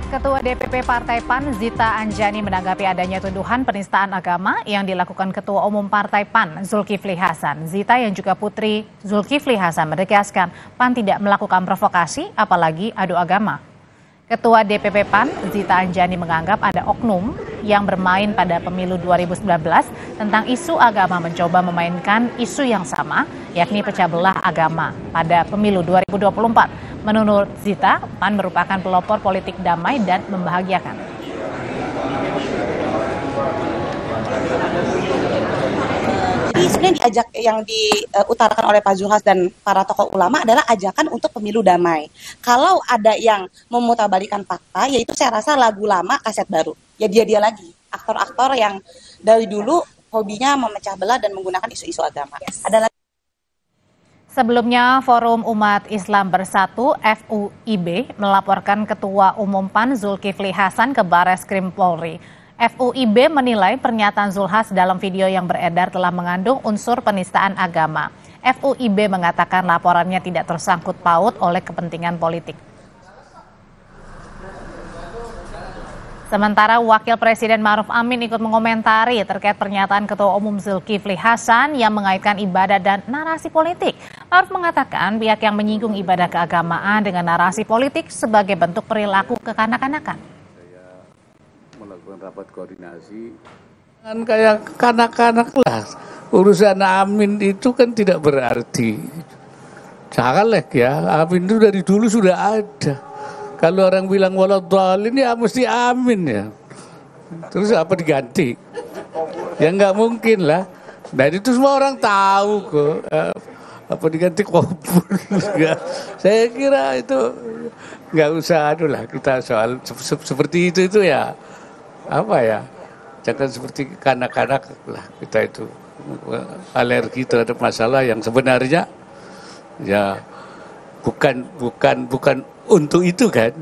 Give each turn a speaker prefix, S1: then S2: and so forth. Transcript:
S1: Ketua DPP Partai PAN Zita Anjani menanggapi adanya tuduhan penistaan agama yang dilakukan Ketua Umum Partai PAN Zulkifli Hasan. Zita yang juga putri Zulkifli Hasan menegaskan PAN tidak melakukan provokasi apalagi adu agama. Ketua DPP PAN Zita Anjani menganggap ada oknum yang bermain pada pemilu 2019 tentang isu agama mencoba memainkan isu yang sama yakni pecah belah agama pada pemilu 2024. Menurut Zita, PAN merupakan pelopor politik damai dan membahagiakan.
S2: Jadi sebenarnya yang diutarakan oleh Pak Zulhas dan para tokoh ulama adalah ajakan untuk pemilu damai. Kalau ada yang memutarbalikan fakta, yaitu saya rasa lagu lama kaset baru. Ya dia lagi, aktor-aktor yang dari dulu hobinya memecah belah dan menggunakan isu-isu agama. Ada lagi.
S1: Sebelumnya, Forum Umat Islam Bersatu (FUIB) melaporkan Ketua Umum PAN Zulkifli Hasan ke Bareskrim Polri. FUIB menilai pernyataan Zulhas dalam video yang beredar telah mengandung unsur penistaan agama. FUIB mengatakan laporannya tidak tersangkut paut oleh kepentingan politik. Sementara Wakil Presiden Ma'ruf Amin ikut mengomentari terkait pernyataan Ketua Umum Zulkifli Hasan yang mengaitkan ibadah dan narasi politik. Ma'ruf mengatakan pihak yang menyinggung ibadah keagamaan dengan narasi politik sebagai bentuk perilaku kekanak-kanakan.
S3: Saya melakukan rapat koordinasi. Kan kayak kanak-kanak lah. Urusan Amin itu kan tidak berarti. Caleg ya, Amin itu dari dulu sudah ada. Kalau orang bilang waladhdallin ya mesti amin ya. Terus apa diganti? Ya nggak mungkin lah. Dan itu semua orang tahu kok. Apa diganti kubur? Saya kira itu nggak usah lah kita soal seperti itu ya. Apa ya? Jangan seperti kanak-kanak lah kita itu alergi terhadap masalah yang sebenarnya ya bukan untuk itu kan.